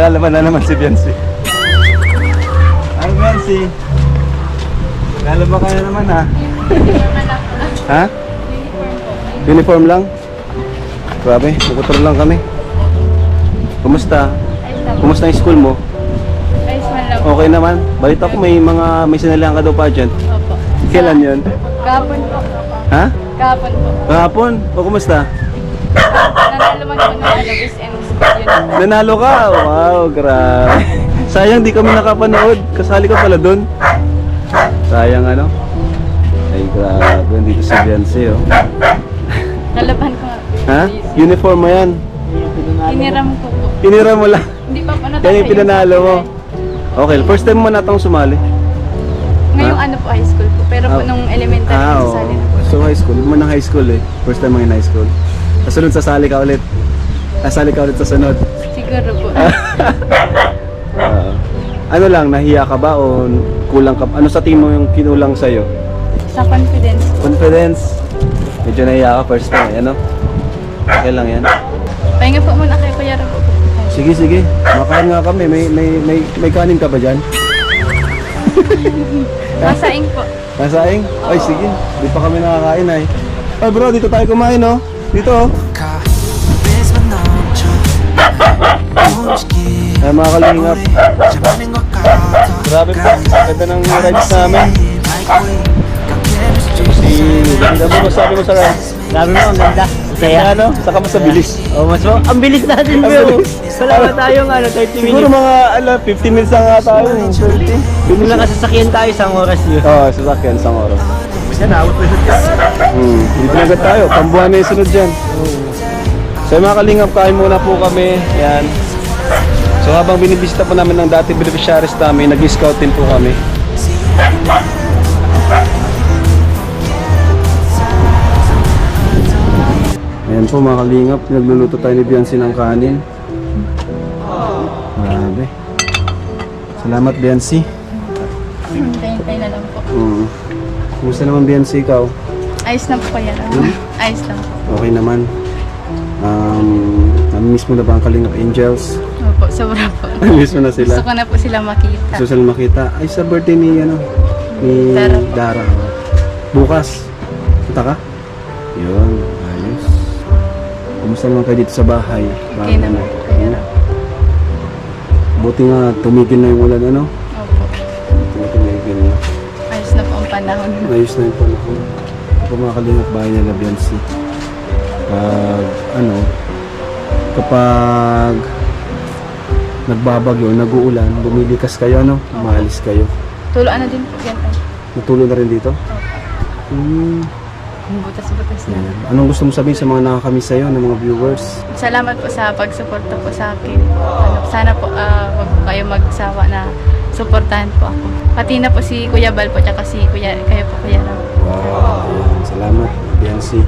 Nalalaman na naman si Biancy. Ay, Biancy. Nalalaman ka na naman ha. Ha? Uniform lang? Grabe, naguturo lang kami. Kumusta? Kumusta yung school mo? Ayos man lang. Okay naman. Balita ko may sinalihan ka daw pa dyan. Opo. Kailan yun? Kahapon po. Ha? Kahapon po. Kahapon? O kumusta? Nanalo man po ng Alabis and yun. Nanalo ka? Wow, grabe. Sayang di kami nakapanood. Kasali ka pala doon. Sayang ano? Ay grabe, dito si Biancy oh. Nalaban ko nga. Ha? Uniform mo yan? Hiniram ko po. Hiniram mo lang? Hindi pa po Yan yung pinanalo mo? Okay, first time mo natang sumali? Ngayong Ha? ano po, high school po. Pero po nung elementary, Oo. sasali na po. So high school, mo ng high school eh. First time mo in high school. Kasunod sasali ka ulit. Sasali ka ulit sa sunod. Siguro po. Ano lang, nahiya ka ba o kulang ka? Ano sa team mo yung kinulang sa'yo? Sa confidence po. Confidence. Medyo nahiya ka first time, ano? Okay lang yan. Pahinga po muna kay Kuya Rob po. Sige, sige. Makain nga kami. May kanin ka ba dyan? Masaing po. Masaing? Ay, sige. Di pa kami nakakain ay. Ay bro, dito tayo kumain oh. Dito oh. Ay mga kalingap. Grabe po. Ganda ng rides namin. Si ganda mo, sabi mo sa rides. Sabi mo, ang ganda. Kaya ano? Saka mas mabilis. Oh, mas ang bilis natin, Ang bro. bilis. Wala ba tayong 30 Siguro minutes? mga 15 minutes na nga tayo. 30. Kung nakasasakyan tayo, isang oras yun. Oo, sasakyan, isang oras. Yan, awat mo yun. Dito na agad tayo. Pambuhan na yung sunod dyan. So mga kalingap, kain muna po kami. Yan. So habang binibisita po namin ng dati beneficiaries namin, nag-scout din po kami. Ayan po mga kalingap, nagluluto tayo ni Biancy ng kanin. Grabe. Salamat Biancy. Tayo na lang po. Kumusta naman Biancy, ikaw? Ayos na po Kuya Rob. Ayos lang po. Okay naman. Namimiss mo na ba ang Kalingap Angels? Opo, sobra po. Namimiss mo na sila? Gusto ko na po sila makita. Gusto sila makita. Ay, sa birthday ni, ni Dara po. Dara. Bukas. Punta ka? Yun, ayos. Kumusta naman kayo dito sa bahay? Okay naman po Kuya Rob. Buti nga, tumigil na yung ulan, ano? Opo. Tumigil na. Ayos na po ang panahon. Ayos na yung panahon. Ako mga Kalingap bahay nila, Biancy. Kapag nagbabagyo, nag-uulan, bumilikas kayo, ano? Maalis kayo. Tuloan na din po yan. Natuloy na rin dito? Butas-butas na. Anong gusto mo sabihin sa mga nakakamiss sa'yo, ng mga viewers? Salamat po sa pagsuporta po sa akin. Sana po wag po kayo magsawa na suportahan po ako. Pati na po si Kuya Bal po tsaka si kayo po Kuya Rob. Wow, ayan. Salamat, Biancy.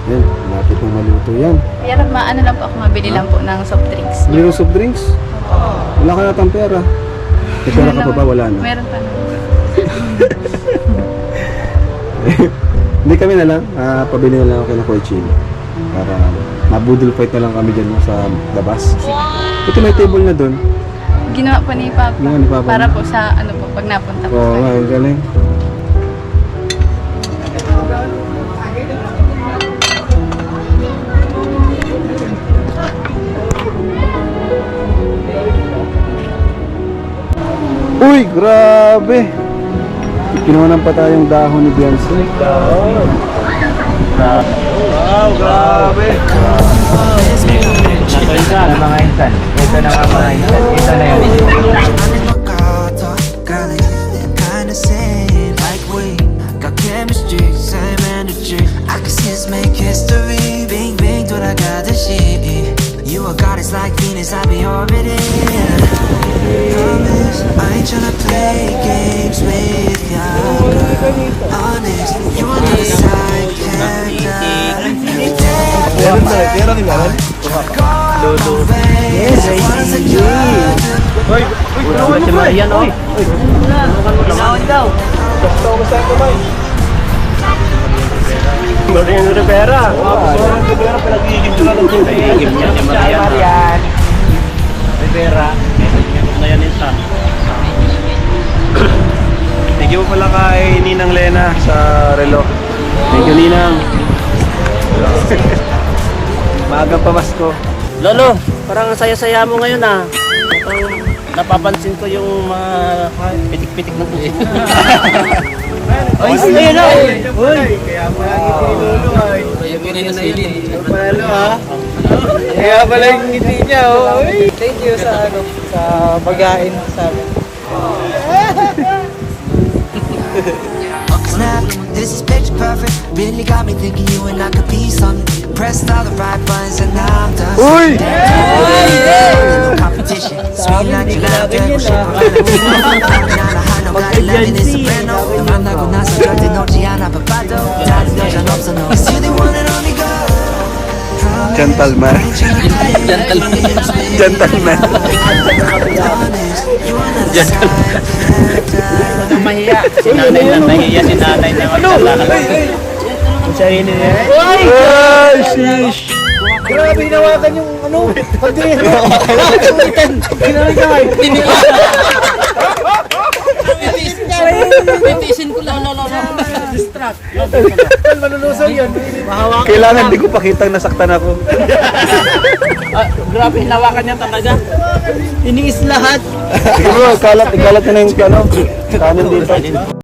Yan, lapit ng maluto yan. Kuya Rob, maano lang po ako, mabili lang po ng soft drinks. Bili ng soft drinks? Wala ka natang pera. May pera ka pa ba? Wala na. Meron pa naman. Hindi kami na lang, pabili na lang ako ng Kuya Chino. Para mabudol fight na lang kami dyan sa labas. Ito may table na doon. Ginawa po ni Papa. Ginawa ni Papa. Para po sa ano po, pag napunta po. Oo, ang galing. Uy, grabe! Kinuha pa tayong dahon ni Biancy. Wow, grabe! Ito isa, na mga insan. Ito na nga mga insan. Ito na yun. You a goddess like Venus, I be orbiting. Promise, I ain't tryna play games with ya. Honest, you're not a side character. Meron tayo, pera nila rin. Lolo. Yes, I see you. Uy, Wala ba si Marian, oy? Inaon daw. gusto ko sa kamay. Marian Rivera. Pera, pinag-iigib ko na lang. Ay, niya si Marian. Rivera, meron na yan isa. Thank you pala kay Ninang Lena sa relo. Thank you, Ninang. Maagang pamasko. Lolo, parang ang saya-saya mo ngayon ah. Parang napapansin ko yung mga pitik-pitik ng puso. Ay, sige na! Uy! Kaya pala ngiti ni Lolo ay. Panalo ha? Kaya pala yung ngiti niya oh. Thank you sa pagkain sa amin. Snap, this is picture perfect. Really got me thinking you and I could be something. Pressed all the right buttons and now I'm done. Uy! No competition. Sweet like you love, devil shit. No got 11 is soprano. 만나고 나서 절대 놓지 않아 바빠도 다른 여잔 없어 no. Cause you're the one and only girl. Gentleman. Gentleman. Mahiya. Si nanay na nahiya, si nanay na maglalakad. Ang sarili niya. Ay, shish! Grabe, hinawakan yung ano, pag-dito. Titisin ko lang, lolo. Distract. Manunusaw yun. Kailangan di ko pakitang nasaktan ako. Grabe, hinawakan niya talaga. Iniis lahat. Siguro, ikalat na yung ano, kanin dito.